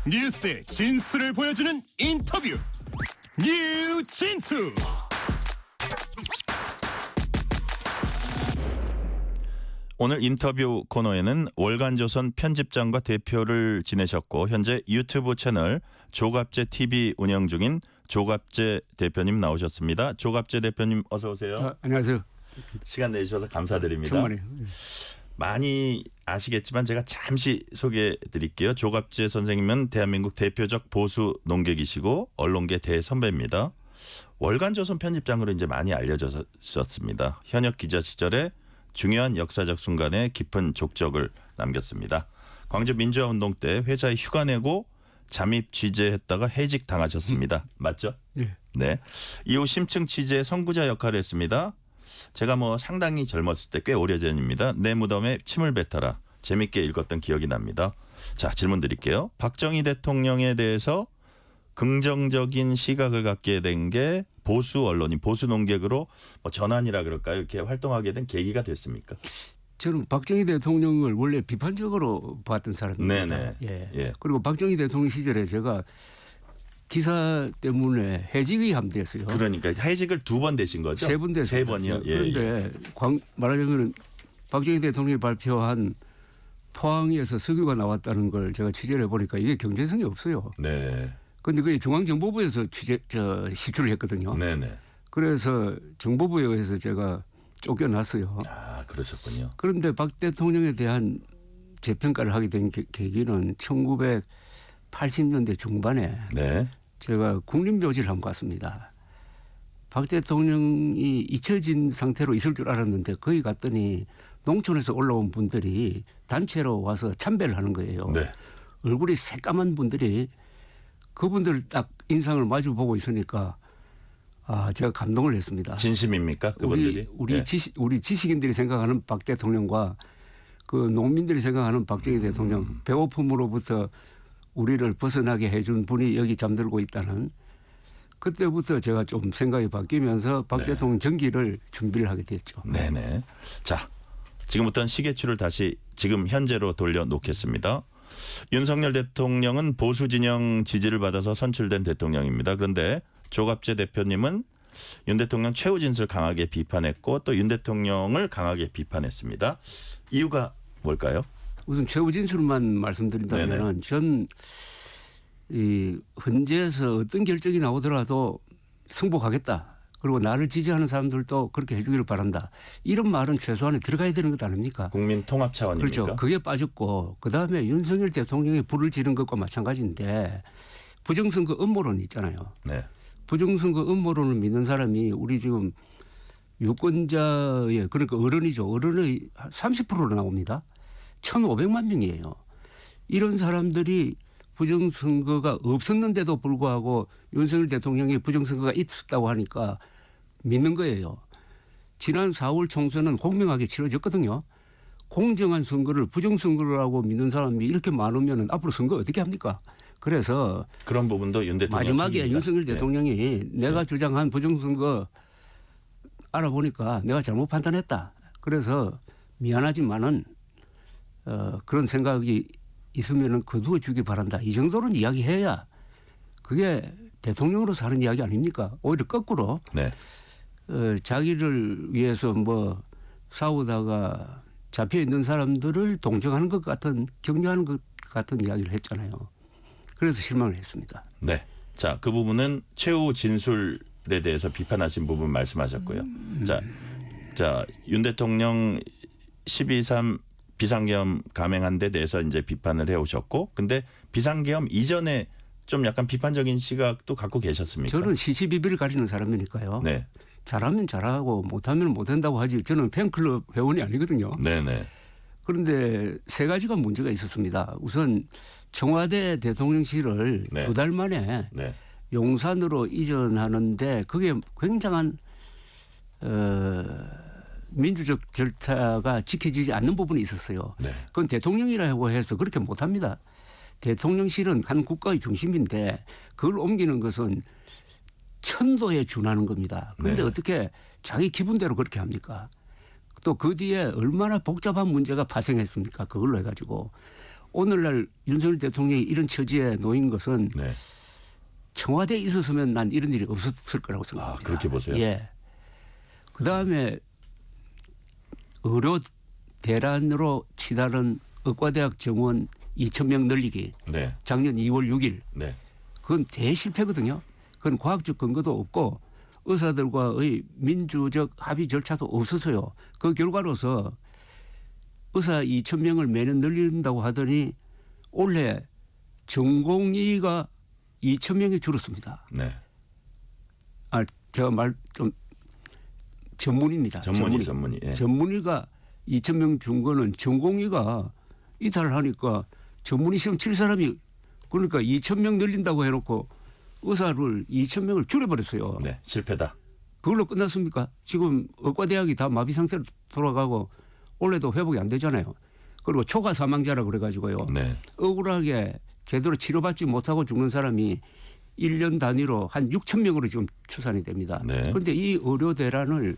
뉴스의 진수를 보여주는 인터뷰 뉴진수. 오늘 인터뷰 코너에는 월간조선 편집장과 대표를 지내셨고 현재 유튜브 채널 조갑재 TV 운영 중인 조갑재 대표님 나오셨습니다. 조갑재 대표님 어서 오세요. 안녕하세요. 시간 내주셔서 감사드립니다. 정말요. 많이 아시겠지만 제가 잠시 소개해 드릴게요. 조갑재 선생님은 대한민국 대표적 보수 농객이시고 언론계 대선배입니다. 월간조선 편집장으로 이제 많이 알려졌습니다. 현역 기자 시절에 중요한 역사적 순간에 깊은 족적을 남겼습니다. 광주 민주화운동 때 회사에 휴가 내고 잠입 취재했다가 해직 당하셨습니다. 맞죠? 예. 네. 이후 심층 취재 선구자 역할을 했습니다. 제가 상당히 젊었을 때 꽤 오래전입니다. 내 무덤에 침을 뱉어라. 재밌게 읽었던 기억이 납니다. 자, 질문 드릴게요. 박정희 대통령에 대해서 긍정적인 시각을 갖게 된 게 보수 언론인, 보수 농객으로 전환이라 그럴까요? 이렇게 활동하게 된 계기가 됐습니까? 저는 박정희 대통령을 원래 비판적으로 봤던 사람입니다. 네네. 예. 그리고 박정희 대통령 시절에 제가 기사 때문에 해직이 함대했어요. 그러니까 해직을 2번 되신 거죠? 3번 됐어요. 3번이요? 그런데 말하자면 박정희 대통령이 발표한 포항에서 석유가 나왔다는 걸 제가 취재를 해보니까 이게 경제성이 없어요. 네. 그런데 그게 중앙정보부에서 시추를 했거든요. 네네. 그래서 정보부에 의해서 제가 쫓겨났어요. 아, 그러셨군요. 그런데 박 대통령에 대한 재평가를 하게 된 계기는 1980년대 중반에 네. 제가 국립묘지를 한번 갔습니다. 박 대통령이 잊혀진 상태로 있을 줄 알았는데 거기 갔더니 농촌에서 올라온 분들이 단체로 와서 참배를 하는 거예요. 네. 얼굴이 새까만 분들이 그분들 딱 인상을 마주 보고 있으니까 제가 감동을 했습니다. 진심입니까? 그분들이? 우리 지식인들이 생각하는 박 대통령과 그 농민들이 생각하는 박정희 대통령 배고픔으로부터 우리를 벗어나게 해준 분이 여기 잠들고 있다는 그때부터 제가 좀 생각이 바뀌면서 박 대통령 정기를 준비를 하게 됐죠. 네네. 자, 지금부터는 시계추를 다시 지금 현재로 돌려놓겠습니다. 윤석열 대통령은 보수 진영 지지를 받아서 선출된 대통령입니다. 그런데 조갑재 대표님은 윤 대통령 최후 진술을 강하게 비판했고 또 윤 대통령을 강하게 비판했습니다. 이유가 뭘까요? 우선 최후 진술만 말씀드린다면 전 이 헌재에서 어떤 결정이 나오더라도 승복하겠다. 그리고 나를 지지하는 사람들도 그렇게 해주기를 바란다. 이런 말은 최소한에 들어가야 되는 것 아닙니까? 국민 통합 차원입니까? 그렇죠. 그게 빠졌고 그다음에 윤석열 대통령이 불을 지른 것과 마찬가지인데 부정선거 음모론 있잖아요. 네. 부정선거 음모론을 믿는 사람이 우리 지금 유권자의 그러니까 어른이죠. 어른의 30%로 나옵니다. 1,500만 명이에요. 이런 사람들이 부정선거가 없었는데도 불구하고 윤석열 대통령이 부정선거가 있었다고 하니까 믿는 거예요. 지난 4월 총선은 공정하게 치러졌거든요. 공정한 선거를 부정선거라고 믿는 사람이 이렇게 많으면 앞으로 선거 어떻게 합니까? 그래서 그런 부분도 윤 대통령 마지막에 책임이다. 윤석열 대통령이 내가 주장한 부정선거 알아보니까 내가 잘못 판단했다. 그래서 미안하지만은 그런 생각이 있으면은 거두어 주기 바란다. 이 정도는 이야기해야 그게 대통령으로서 하는 이야기 아닙니까? 오히려 거꾸로 네. 자기를 위해서 싸우다가 잡혀 있는 사람들을 동정하는 것 같은 격려하는 것 같은 이야기를 했잖아요. 그래서 실망을 했습니다. 네. 자, 그 부분은 최후 진술에 대해서 비판하신 부분 말씀하셨고요. 자, 윤 대통령 12.3 비상계엄 감행한 데 대해서 이제 비판을 해오셨고, 근데 비상계엄 이전에 좀 약간 비판적인 시각도 갖고 계셨습니까? 저는 시시비비를 가리는 사람이니까요. 네. 잘하면 잘하고 못하면 못한다고 하지 저는 팬클럽 회원이 아니거든요. 네네. 그런데 3가지가 문제가 있었습니다. 우선 청와대 대통령실을 네. 2달 만에 네. 용산으로 이전하는데 그게 굉장한 민주적 절차가 지켜지지 않는 부분이 있었어요. 네. 그건 대통령이라고 해서 그렇게 못합니다. 대통령실은 한 국가의 중심인데 그걸 옮기는 것은 천도에 준하는 겁니다. 그런데 네. 어떻게 자기 기분대로 그렇게 합니까? 또 그 뒤에 얼마나 복잡한 문제가 발생했습니까? 그걸로 해가지고 오늘날 윤석열 대통령이 이런 처지에 놓인 것은 네. 청와대에 있었으면 난 이런 일이 없었을 거라고 생각합니다. 그렇게 보세요? 예. 그다음에 의료 대란으로 치달은 의과대학 정원 2,000명 늘리기 네. 작년 2월 6일 네. 그건 대실패거든요. 그건 과학적 근거도 없고 의사들과의 민주적 합의 절차도 없었어요. 그 결과로서 의사 2,000명을 매년 늘린다고 하더니 올해 전공의가 2,000명이 줄었습니다. 네. 제가 말 좀 전문의입니다. 전문의. 예. 전문의가 2,000명 준 거는 전공의가 이탈을 하니까 전문의 시험 칠 사람이 그러니까 2,000명 늘린다고 해놓고 의사를 2,000명을 줄여버렸어요. 네. 실패다. 그걸로 끝났습니까? 지금 의과대학이 다 마비 상태로 돌아가고 올해도 회복이 안 되잖아요. 그리고 초과 사망자라 그래가지고요. 네. 억울하게 제대로 치료받지 못하고 죽는 사람이 1년 단위로 한 6,000명으로 지금 추산이 됩니다. 네. 그런데 이 의료 대란을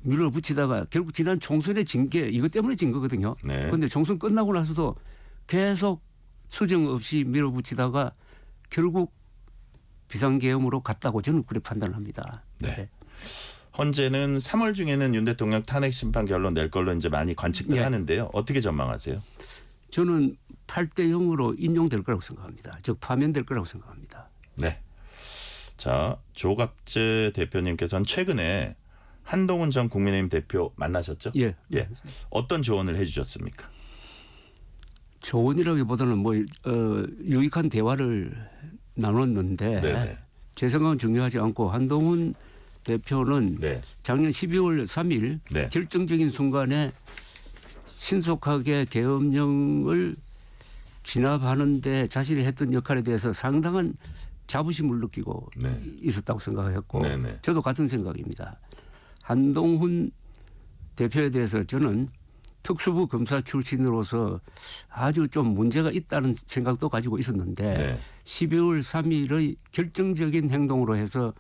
밀어붙이다가 결국 지난 총선의 징계 이것 때문에 진 거거든요. 네. 그런데 총선 끝나고 나서도 계속 수정 없이 밀어붙이다가 결국 비상계엄으로 갔다고 저는 그렇게 판단합니다. 네. 헌재는 3월 중에는 윤 대통령 탄핵 심판 결론 낼 걸로 이제 많이 관측들 예. 하는데요. 어떻게 전망하세요? 저는 8대 0으로 인용될 거라고 생각합니다. 즉 파면될 거라고 생각합니다. 네. 자, 조갑재 대표님께서는 최근에 한동훈 전 국민의힘 대표 만나셨죠? 예. 예. 어떤 조언을 해 주셨습니까? 조언이라기보다는 유익한 대화를 나눴는데 네네. 제 생각은 중요하지 않고 한동훈 대표는 네. 작년 12월 3일 네. 결정적인 순간에 신속하게 계엄령을 진압하는데 자신이 했던 역할에 대해서 상당한 자부심을 느끼고 네. 있었다고 생각했고 네네. 저도 같은 생각입니다. 한동훈 대표에 대해서 저는 특수부 검사 출신으로서 아주 좀 문제가 있다는 생각도 가지고 있었는데 네. 12월 3일의 결정적인 행동으로 해서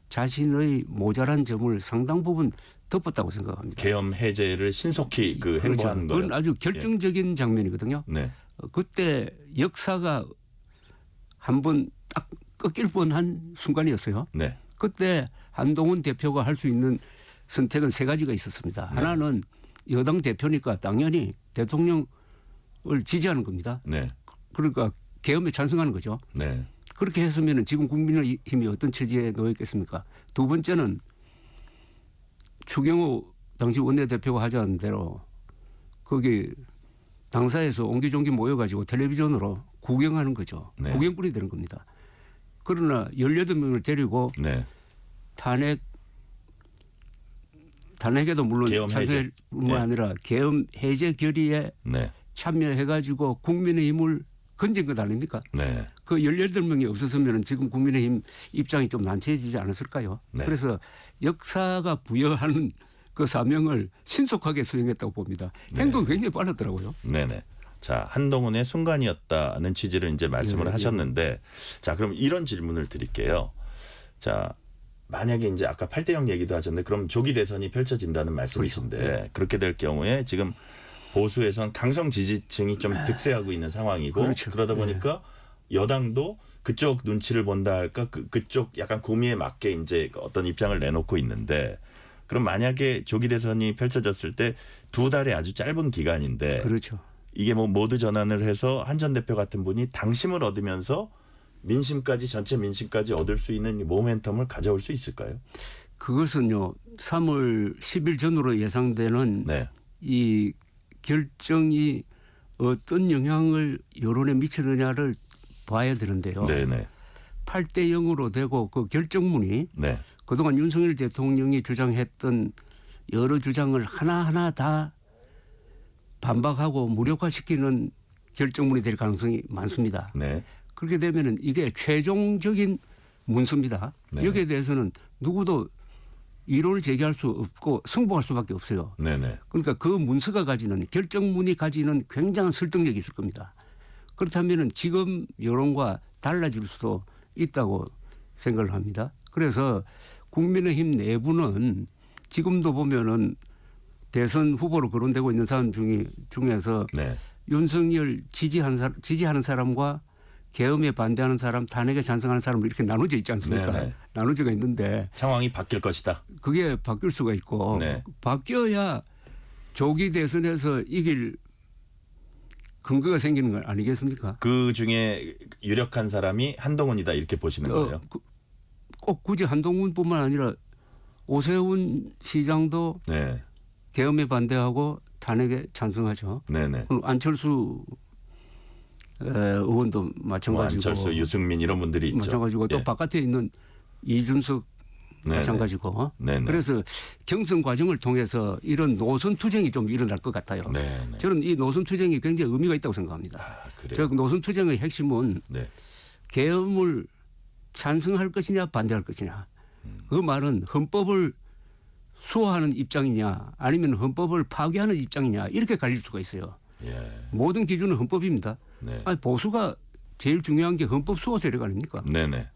자신의 모자란 점을 상당 부분 덮었다고 생각합니다. 계엄 해제를 신속히 그렇죠. 행보하는 거예요. 그건 아주 결정적인 장면이거든요. 네. 그때 역사가 한번 딱 꺾일 뻔한 순간이었어요. 네. 그때 한동훈 대표가 할 수 있는 선택은 세 가지가 있었습니다. 네. 하나는 여당 대표니까 당연히 대통령을 지지하는 겁니다. 네. 그러니까 계엄에 찬성하는 거죠. 네. 그렇게 했으면 지금 국민의힘이 어떤 처지에 놓여 있겠습니까? 두 번째는 추경호 당시 원내대표가 하자는 대로 거기 당사에서 옹기종기 모여가지고 텔레비전으로 구경하는 거죠. 네. 구경꾼이 되는 겁니다. 그러나 18명을 데리고 네. 탄핵에도 물론 계엄 찬성뿐만 해제. 아니라 계엄 해제 결의에 네. 참여해가지고 국민의힘을 건진 것 아닙니까? 네. 그 18명이 없었으면 지금 국민의힘 입장이 좀 난처해지지 않았을까요? 네. 그래서 역사가 부여하는 그 사명을 신속하게 수행했다고 봅니다. 네. 행동이 굉장히 빨랐더라고요. 네네. 자, 한동훈의 순간이었다는 취지를 이제 말씀을 네, 하셨는데, 자, 그럼 이런 질문을 드릴게요. 자, 만약에 이제 아까 8대 0 얘기도 하셨는데, 그럼 조기 대선이 펼쳐진다는 말씀이신데, 그렇죠. 그렇게 될 경우에 지금 보수에선 강성 지지층이 좀 득세하고 있는 상황이고, 그렇죠. 그러다 보니까 여당도 그쪽 눈치를 본다 할까, 그쪽 약간 구미에 맞게 이제 어떤 입장을 내놓고 있는데, 그럼 만약에 조기 대선이 펼쳐졌을 때 2달의 아주 짧은 기간인데, 그렇죠. 이게 뭐 모두 전환을 해서 한 전 대표 같은 분이 당심을 얻으면서 민심까지 전체 민심까지 얻을 수 있는 이 모멘텀을 가져올 수 있을까요? 그것은요. 3월 10일 전으로 예상되는 네. 이 결정이 어떤 영향을 여론에 미치느냐를 봐야 되는데요. 네네. 8대 0으로 되고 그 결정문이 네. 그동안 윤석열 대통령이 주장했던 여러 주장을 하나하나 다 반박하고 무력화시키는 결정문이 될 가능성이 많습니다. 네. 그렇게 되면은 이게 최종적인 문서입니다. 네. 여기에 대해서는 누구도 이론을 제기할 수 없고 승복할 수밖에 없어요. 네네. 그러니까 그 문서가 가지는 결정문이 가지는 굉장한 설득력이 있을 겁니다. 그렇다면은 지금 여론과 달라질 수도 있다고 생각을 합니다. 그래서 국민의힘 내부는 지금도 보면은 대선 후보로 거론되고 있는 사람 중에서 네. 윤석열 지지하는 사람과 계엄에 반대하는 사람, 탄핵에 찬성하는 사람으로 이렇게 나눠져 있지 않습니까? 네네. 나눠져 있는데 상황이 바뀔 것이다. 그게 바뀔 수가 있고 네. 바뀌어야 조기 대선에서 이길 근거가 생기는 거 아니겠습니까? 그 중에 유력한 사람이 한동훈이다 이렇게 보시는 거예요. 꼭 굳이 한동훈뿐만 아니라 오세훈 시장도 네, 계엄에 반대하고 탄핵에 찬성하죠. 네네. 그럼 안철수 의원도 뭐 마찬가지고 안철수, 유승민 이런 분들이 있죠. 마찬가지고 또 예. 바깥에 있는 이준석 네네. 마찬가지고 네네. 그래서 경선 과정을 통해서 이런 노선 투쟁이 좀 일어날 것 같아요. 네네. 저는 이 노선 투쟁이 굉장히 의미가 있다고 생각합니다. 아, 그래요. 저 노선 투쟁의 핵심은 네. 계엄을 찬성할 것이냐 반대할 것이냐. 그 말은 헌법을 수호하는 입장이냐 아니면 헌법을 파괴하는 입장이냐 이렇게 갈릴 수가 있어요. 예. 모든 기준은 헌법입니다. 네. 아니, 보수가 제일 중요한 게 헌법 수호 세력 아닙니까? 네네.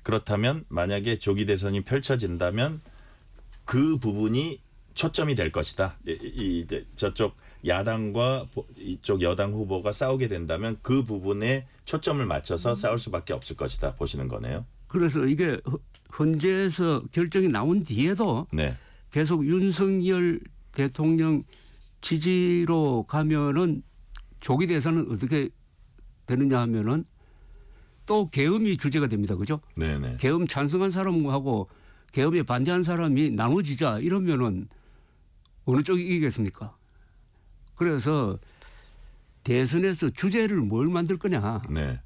그렇다면 만약에 조기 대선이 펼쳐진다면 그 부분이 초점이 될 것이다. 이제 저쪽 야당과 이쪽 여당 후보가 싸우게 된다면 그 부분에 초점을 맞춰서 싸울 수밖에 없을 것이다 보시는 거네요. 그래서 이게 헌재에서 결정이 나온 뒤에도 네. 계속 윤석열 대통령 지지로 가면은 조기 대선은 어떻게 되느냐 하면은 또 계엄이 주제가 됩니다. 그죠? 네네. 계엄 찬성한 사람하고 계엄에 반대한 사람이 나눠지자 이러면은 어느 쪽이 이기겠습니까? 그래서 대선에서 주제를 뭘 만들 거냐. 네.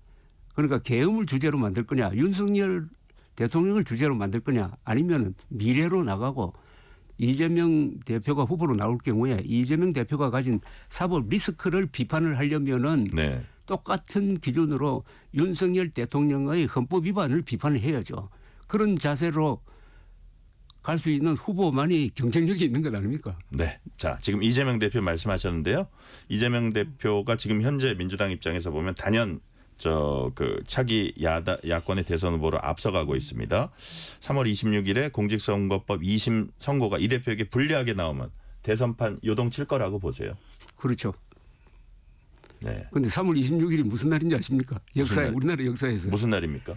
그러니까 계엄을 주제로 만들 거냐. 윤석열 대통령을 주제로 만들 거냐. 아니면은 미래로 나가고 이재명 대표가 후보로 나올 경우에 이재명 대표가 가진 사법 리스크를 비판을 하려면은 네. 똑같은 기준으로 윤석열 대통령의 헌법 위반을 비판을 해야죠. 그런 자세로 갈 수 있는 후보만이 경쟁력이 있는 것 아닙니까? 네. 자, 지금 이재명 대표 말씀하셨는데요. 이재명 대표가 지금 현재 민주당 입장에서 보면 단연 차기 야권의 대선 후보로 앞서가고 있습니다. 3월 26일에 공직선거법 2심 선고가 이 대표에게 불리하게 나오면 대선판 요동칠 거라고 보세요. 그렇죠. 네. 그런데 3월 26일이 무슨 날인지 아십니까? 역사에 날? 우리나라 역사에서 무슨 날입니까?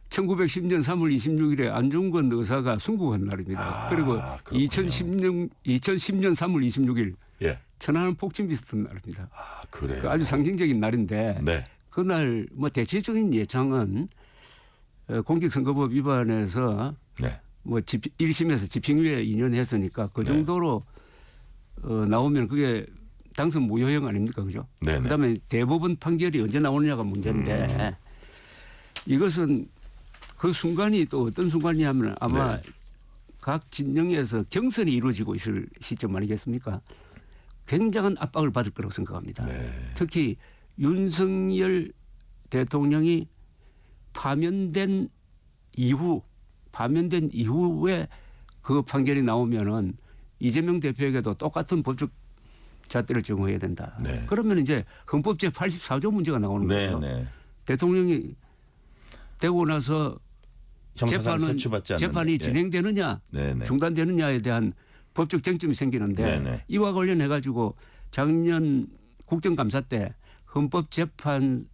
1910년 3월 26일에 안중근 의사가 순국한 날입니다. 그리고 그렇군요. 2010년 3월 26일 예. 천안함 폭침 비슷한 날입니다. 아, 그래요. 그 아주 상징적인 날인데 네. 그날 뭐 대체적인 예상은 공직선거법 위반해서 네. 뭐 1심에서 집행유예 2년 했으니까 그 정도로 나오면 그게 당선 무효형 아닙니까? 그죠? 네네. 그다음에 대법원 판결이 언제 나오느냐가 문제인데 이것은 그 순간이 또 어떤 순간이냐면 아마 네. 각 진영에서 경선이 이루어지고 있을 시점 아니겠습니까? 굉장한 압박을 받을 거라고 생각합니다. 네. 특히 윤석열 대통령이 파면된 이후에 그 판결이 나오면은 이재명 대표에게도 똑같은 법적 잣대를 적용해야 된다. 네. 그러면 이제 헌법 제84조 문제가 나오는 거예요. 네. 대통령이 되고 나서 형사상 소추받지 않는 재판이 진행되느냐 네네. 중단되느냐에 대한 법적 쟁점이 생기는데 네네. 이와 관련해 가지고 작년 국정감사 때 헌법재판소의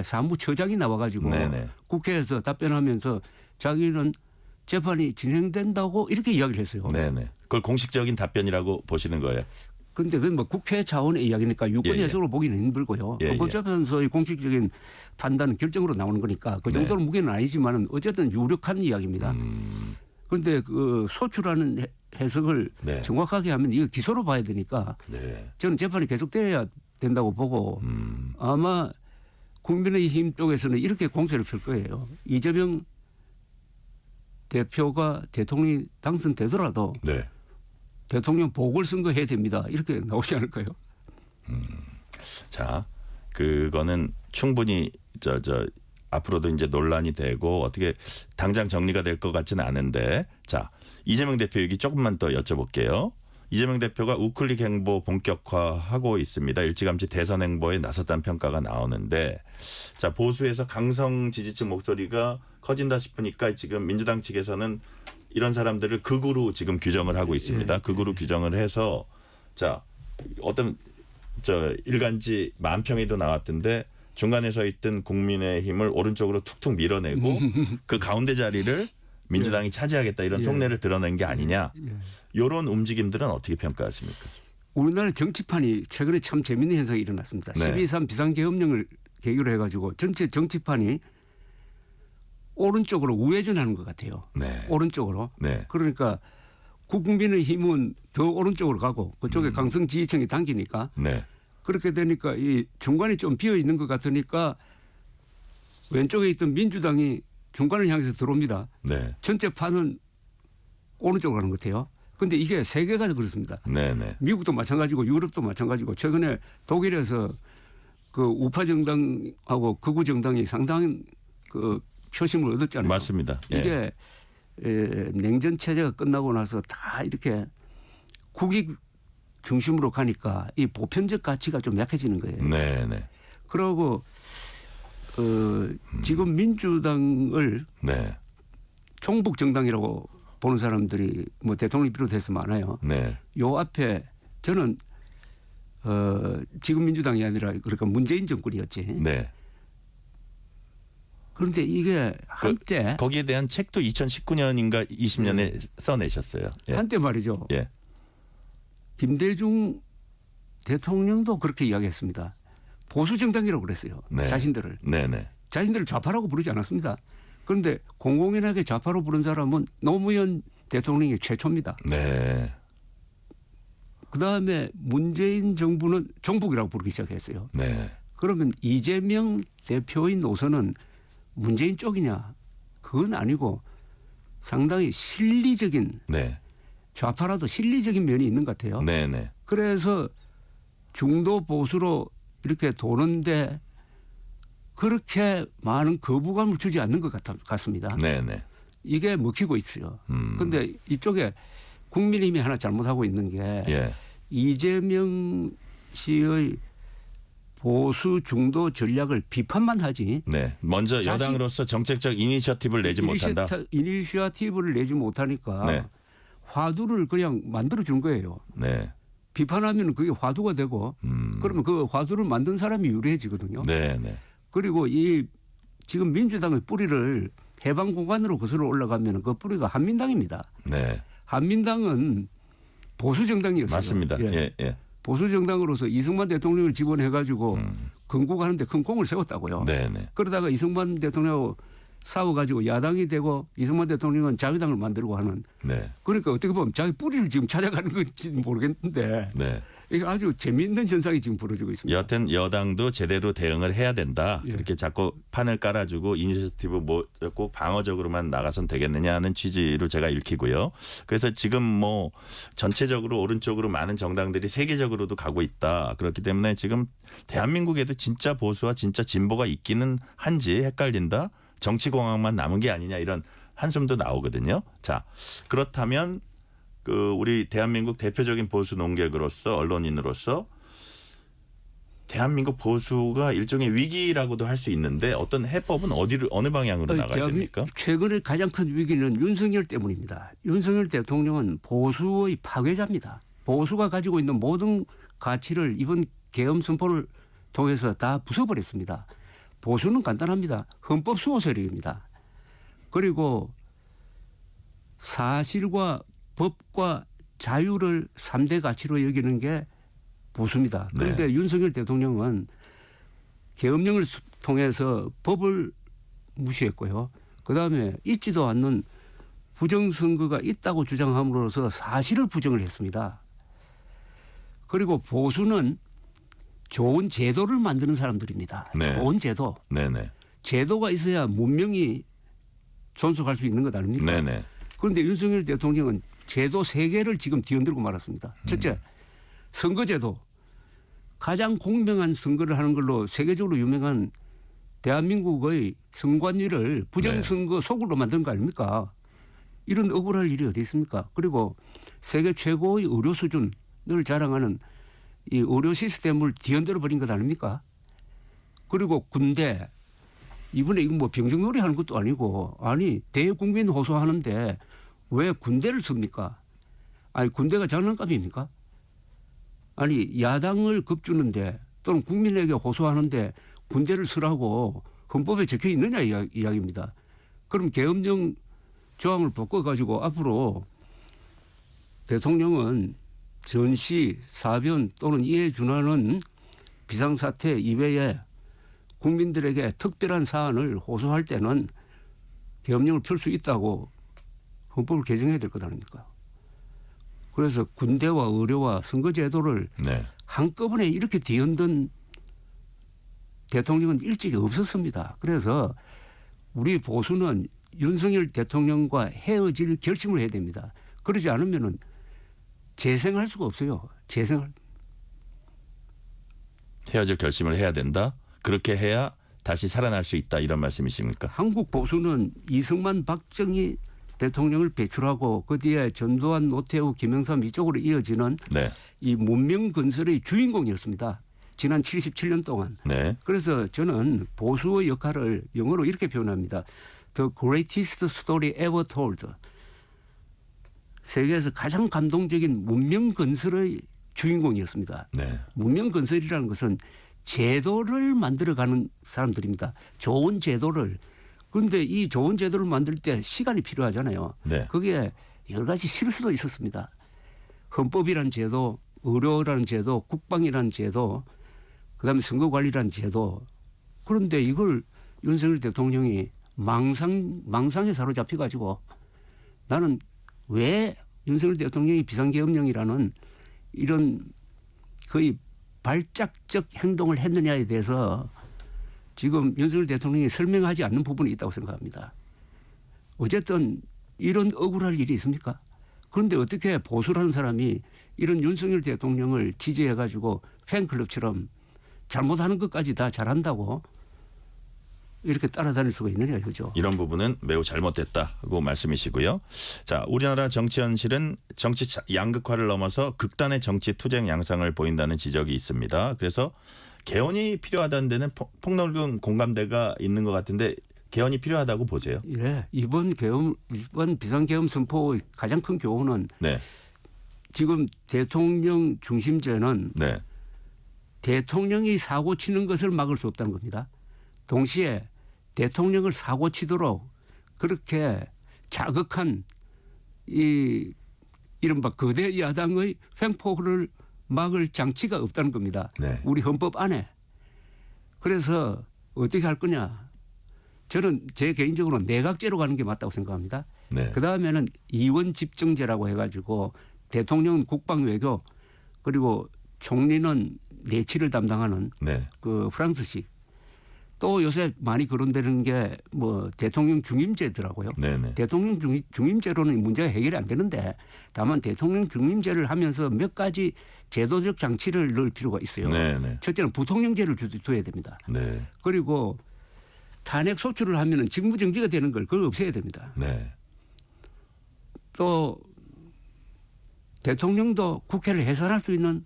사무처장이 나와 가지고 네네. 국회에서 답변하면서 자기는 재판이 진행된다고 이렇게 이야기를 했어요. 네네. 그걸 공식적인 답변이라고 보시는 거예요. 그런데 그건 뭐 국회 차원의 이야기니까 유권 예, 예. 해석으로 보기는 힘들고요. 예, 예. 헌법재판소의 공식적인 판단은 결정으로 나오는 거니까 그 네. 정도는 무게는 아니지만은 어쨌든 유력한 이야기입니다. 그런데 그 소추라는 해석을 네. 정확하게 하면 이거 기소로 봐야 되니까 네. 저는 재판이 계속돼야 된다고 보고 아마 국민의힘 쪽에서는 이렇게 공세를 펼 거예요. 이재명 대표가 대통령이 당선되더라도 네. 대통령 보궐선거 해야 됩니다. 이렇게 나오지 않을까요? 자, 그거는 충분히 앞으로도 이제 논란이 되고 어떻게 당장 정리가 될 것 같지는 않은데, 자, 이재명 대표 얘기 조금만 더 여쭤볼게요. 이재명 대표가 우클릭 행보 본격화하고 있습니다. 일찌감치 대선 행보에 나섰다는 평가가 나오는데, 자, 보수에서 강성 지지층 목소리가 커진다 싶으니까 지금 민주당 측에서는 이런 사람들을 극우로 지금 규정을 하고 있습니다. 극우로 규정을 해서 자, 어떤 저 일간지 만평이도 나왔던데 중간에 서 있던 국민의힘을 오른쪽으로 툭툭 밀어내고 그 가운데 자리를 민주당이 차지하겠다 이런 속내를 드러낸 게 아니냐. 이런 움직임들은 어떻게 평가하십니까? 우리나라 정치판이 최근에 참 재밌는 현상이 일어났습니다. 네. 12.3 비상계엄령을 계기로 해가지고 전체 정치판이 오른쪽으로 우회전하는 것 같아요. 네. 오른쪽으로. 네. 그러니까 국민의힘은 더 오른쪽으로 가고 그쪽에 강성 지지층이 당기니까 네. 그렇게 되니까 이 중간이 좀 비어 있는 것 같으니까 왼쪽에 있던 민주당이 중간을 향해서 들어옵니다. 네. 전체 판은 오른쪽으로 가는 것 같아요. 그런데 이게 세계가 그렇습니다. 네. 네. 미국도 마찬가지고 유럽도 마찬가지고 최근에 독일에서 그 우파 정당하고 극우 정당이 상당한 그 표심을 얻었잖아요. 맞습니다. 예. 이게 냉전 체제가 끝나고 나서 다 이렇게 국익 중심으로 가니까 이 보편적 가치가 좀 약해지는 거예요. 네. 네. 그러고 지금 민주당을 네. 총북 정당이라고 보는 사람들이 뭐 대통령 비롯해서 많아요. 네. 요 앞에 저는 지금 민주당이 아니라 그러니까 문재인 정권이었지. 네. 그런데 이게 한때 거기에 대한 책도 2019년인가 20년에 써내셨어요. 예. 한때 말이죠. 예. 김대중 대통령도 그렇게 이야기했습니다. 보수 정당이라고 그랬어요. 네. 자신들을. 네네. 자신들을 좌파라고 부르지 않았습니다. 그런데 공공연하게 좌파로 부른 사람은 노무현 대통령이 최초입니다. 네. 그다음에 문재인 정부는 종북이라고 부르기 시작했어요. 네. 그러면 이재명 대표의 노선은 문재인 쪽이냐? 그건 아니고 상당히 실리적인 네. 좌파라도 실리적인 면이 있는 것 같아요. 네네. 그래서 중도 보수로 이렇게 도는데 그렇게 많은 거부감을 주지 않는 것 같습니다. 네네. 이게 먹히고 있어요. 그런데 이쪽에 국민의힘이 하나 잘못하고 있는 게 예. 이재명 씨의 보수 중도 전략을 비판만 하지 네. 먼저 여당으로서 정책적 이니셔티브를 내지 못한다. 이니시어티브를 내지 못하니까 네. 화두를 그냥 만들어 준 거예요. 네. 비판하면 그게 화두가 되고 그러면 그 화두를 만든 사람이 유리해지거든요. 네네. 그리고 이 지금 민주당의 뿌리를 해방 공간으로 거슬러 올라가면 그 뿌리가 한민당입니다. 네. 한민당은 보수 정당이었어요. 맞습니다. 예. 예. 예. 보수 정당으로서 이승만 대통령을 지원해가지고 건국하는데 큰 공을 세웠다고요. 네네. 그러다가 이승만 대통령하고 싸워가지고 야당이 되고 이승만 대통령은 자유당을 만들고 하는. 네. 그러니까 어떻게 보면 자기 뿌리를 지금 찾아가는 건지 모르겠는데 네. 이게 아주 재미있는 현상이 지금 벌어지고 있습니다. 여하튼 여당도 제대로 대응을 해야 된다. 예. 그렇게 자꾸 판을 깔아주고 이니셔티브 뭐 방어적으로만 나가선 되겠느냐 하는 취지로 제가 읽히고요. 그래서 지금 뭐 전체적으로 오른쪽으로 많은 정당들이 세계적으로도 가고 있다. 그렇기 때문에 지금 대한민국에도 진짜 보수와 진짜 진보가 있기는 한지 헷갈린다. 정치공학만 남은 게 아니냐 이런 한숨도 나오거든요. 자, 그렇다면 그 우리 대한민국 대표적인 보수 농객으로서 언론인으로서 대한민국 보수가 일종의 위기라고도 할 수 있는데 어떤 해법은 어느 방향으로 나가야 됩니까? 최근에 가장 큰 위기는 윤석열 때문입니다. 윤석열 대통령은 보수의 파괴자입니다. 보수가 가지고 있는 모든 가치를 이번 계엄 선포를 통해서 다 부숴버렸습니다. 보수는 간단합니다. 헌법 수호 세력입니다. 그리고 사실과 법과 자유를 3대 가치로 여기는 게 보수입니다. 그런데 네. 윤석열 대통령은 계엄령을 통해서 법을 무시했고요. 그다음에 있지도 않는 부정선거가 있다고 주장함으로써 사실을 부정을 했습니다. 그리고 보수는 좋은 제도를 만드는 사람들입니다. 네. 좋은 제도. 네네. 제도가 있어야 문명이 존속할 수 있는 것 아닙니까? 네네. 그런데 윤석열 대통령은 제도 3개를 지금 뒤흔들고 말았습니다. 첫째, 선거제도. 가장 공정한 선거를 하는 걸로 세계적으로 유명한 대한민국의 선관위를 부정선거 속으로 만든 거 아닙니까? 이런 억울할 일이 어디 있습니까? 그리고 세계 최고의 의료 수준을 자랑하는 이 의료 시스템을 뒤흔들어 버린 것 아닙니까? 그리고 군대. 이번에 이거 뭐 병정놀이 하는 것도 아니고 아니 대국민 호소하는데 왜 군대를 씁니까? 아니 군대가 장난감입니까? 아니 야당을 겁주는데 또는 국민에게 호소하는데 군대를 쓰라고 헌법에 적혀 있느냐 이야기입니다. 그럼 계엄령 조항을 바꿔가지고 앞으로 대통령은 전시, 사변 또는 이에 준하는 비상사태 이외에 국민들에게 특별한 사안을 호소할 때는 계엄령을 펼 수 있다고 헌법을 개정해야 될 것 아닙니까? 그래서 군대와 의료와 선거제도를 네. 한꺼번에 이렇게 뒤흔든 대통령은 일찍이 없었습니다. 그래서 우리 보수는 윤석열 대통령과 헤어질 결심을 해야 됩니다. 그러지 않으면은 재생할 수가 없어요. 재생할. 헤어질 결심을 해야 된다. 그렇게 해야 다시 살아날 수 있다 이런 말씀이십니까? 한국 보수는 이승만, 박정희 대통령을 배출하고 그 뒤에 전두환, 노태우, 김영삼 이쪽으로 이어지는 네. 이 문명 건설의 주인공이었습니다. 지난 77년 동안. 네. 그래서 저는 보수의 역할을 영어로 이렇게 표현합니다. The greatest story ever told. 세계에서 가장 감동적인 문명 건설의 주인공이었습니다. 네. 문명 건설이라는 것은 제도를 만들어가는 사람들입니다. 좋은 제도를. 그런데 이 좋은 제도를 만들 때 시간이 필요하잖아요. 네. 그게 여러 가지 실수도 있었습니다. 헌법이라는 제도, 의료라는 제도, 국방이라는 제도, 그다음에 선거관리라는 제도. 그런데 이걸 윤석열 대통령이 망상에 사로잡혀가지고 나는 왜 윤석열 대통령이 비상계엄령이라는 이런 거의 발작적 행동을 했느냐에 대해서 지금 윤석열 대통령이 설명하지 않는 부분이 있다고 생각합니다. 어쨌든 이런 억울할 일이 있습니까? 그런데 어떻게 보수라는 사람이 이런 윤석열 대통령을 지지해가지고 팬클럽처럼 잘못하는 것까지 다 잘한다고 이렇게 따라다닐 수가 있느냐 이거죠. 이런 부분은 매우 잘못됐다고 말씀이시고요. 자, 우리나라 정치 현실은 정치 양극화를 넘어서 극단의 정치 투쟁 양상을 보인다는 지적이 있습니다. 그래서 개헌이 필요하다는 데는 폭넓은 공감대가 있는 것 같은데 개헌이 필요하다고 보세요. 예, 이번 비상계엄 선포의 가장 큰 교훈은 네. 지금 대통령 중심제는 네. 대통령이 사고 치는 것을 막을 수 없다는 겁니다. 동시에 대통령을 사고 치도록 그렇게 자극한 이 이른바 거대 야당의 횡포를 막을 장치가 없다는 겁니다. 네. 우리 헌법 안에. 그래서 어떻게 할 거냐. 저는 제 개인적으로 내각제로 가는 게 맞다고 생각합니다. 네. 그다음에는 이원 집정제라고 해가지고 대통령은 국방 외교 그리고 총리는 내치를 담당하는 네. 그 프랑스식. 또 요새 많이 거론되는 게 뭐 대통령 중임제더라고요. 네네. 대통령 중임제로는 문제가 해결이 안 되는데 다만 대통령 중임제를 하면서 몇 가지 제도적 장치를 넣을 필요가 있어요. 네네. 첫째는 부통령제를 둬야 됩니다. 네. 그리고 탄핵 소추를 하면은 직무정지가 되는 걸 그걸 없애야 됩니다. 네. 또 대통령도 국회를 해산할 수 있는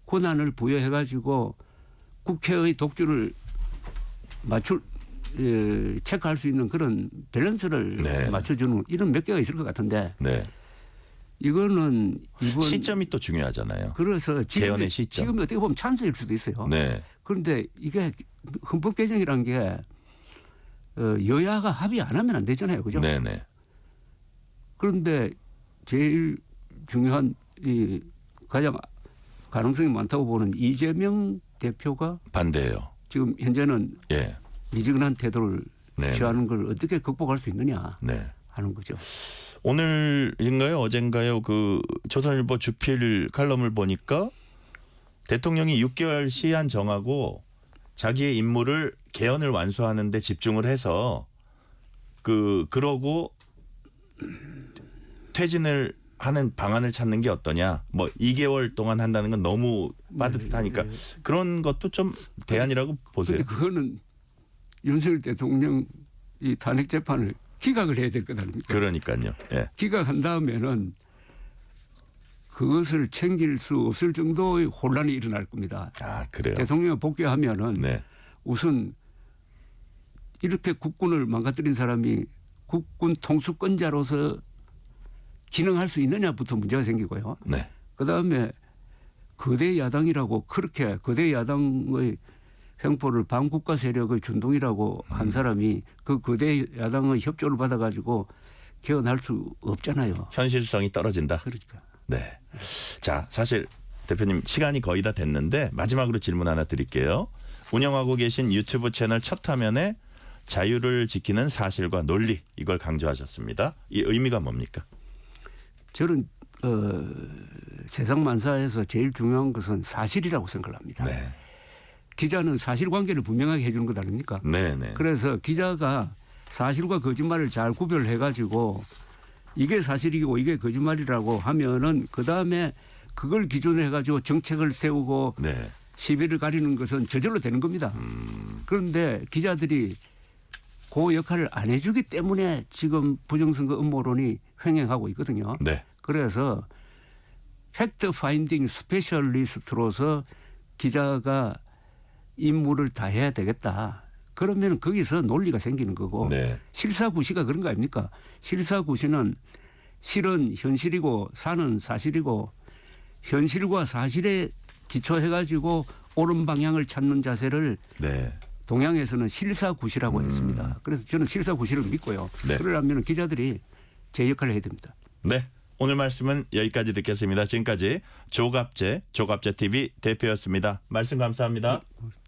권한을 부여해가지고 국회의 독주를 체크할 수 있는 그런 밸런스를 네. 맞춰주는 이런 몇 개가 있을 것 같은데 네. 이번 시점이 또 중요하잖아요. 그래서 개헌의 시점. 지금 어떻게 보면 찬스일 수도 있어요. 네. 그런데 이게 헌법 개정이라는 게 여야가 합의 안 하면 안 되잖아요, 그죠? 네네. 그런데 제일 중요한 이 가장 가능성이 많다고 보는 이재명 대표가 반대예요. 지금 현재는 예. 미지근한 태도를 네. 취하는 걸 어떻게 극복할 수 있느냐 네. 하는 거죠. 오늘인가요? 어젠가요? 그 조선일보 주필 칼럼을 보니까 대통령이 6개월 시한 정하고 자기의 임무를 개헌을 완수하는 데 집중을 해서 그러고 퇴진을 하는 방안을 찾는 게 어떠냐. 뭐 2개월 동안 한다는 건 너무 빠듯하니까 그런 것도 좀 대안이라고 보세요. 그런데 그거는 윤석열 대통령 이 탄핵 재판을 기각을 해야 될 것 아닙니까? 그러니까요. 예. 기각한 다음에는 그것을 챙길 수 없을 정도의 혼란이 일어날 겁니다. 아, 그래요. 대통령이 복귀하면은 네. 우선 이렇게 국군을 망가뜨린 사람이 국군 통수권자로서 기능할 수 있느냐부터 문제가 생기고요. 네. 그다음에 거대 야당이라고 그렇게 거대 야당의 횡포를 반국가 세력의 준동이라고 한 사람이 그 거대 야당의 협조를 받아가지고 개헌할 수 없잖아요. 현실성이 떨어진다. 그러니까. 네. 자, 사실 대표님 시간이 거의 다 됐는데 마지막으로 질문 하나 드릴게요. 운영하고 계신 유튜브 채널 첫 화면에 자유를 지키는 사실과 논리 이걸 강조하셨습니다. 이 의미가 뭡니까? 저는 세상 만사에서 제일 중요한 것은 사실이라고 생각합니다. 네. 기자는 사실관계를 분명하게 해주는 것 아닙니까? 네네. 그래서 기자가 사실과 거짓말을 잘 구별해가지고 이게 사실이고 이게 거짓말이라고 하면은 그 다음에 그걸 기준으로 해가지고 정책을 세우고 네. 시비를 가리는 것은 저절로 되는 겁니다. 그런데 기자들이 그 역할을 안 해주기 때문에 지금 부정선거 음모론이 횡행하고 있거든요. 네. 그래서 팩트 파인딩 스페셜리스트로서 기자가 임무를 다 해야 되겠다. 그러면 거기서 논리가 생기는 거고 네. 실사구시가 그런 거 아닙니까? 실사구시는 실은 현실이고 사는 사실이고 현실과 사실에 기초해가지고 옳은 방향을 찾는 자세를 네. 동양에서는 실사구시라고 했습니다. 그래서 저는 실사구시를 믿고요. 네. 그러려면 기자들이 제 역할을 해야 됩니다. 네. 오늘 말씀은 여기까지 듣겠습니다. 지금까지 조갑재 TV 대표였습니다. 말씀 감사합니다. 고맙습니다.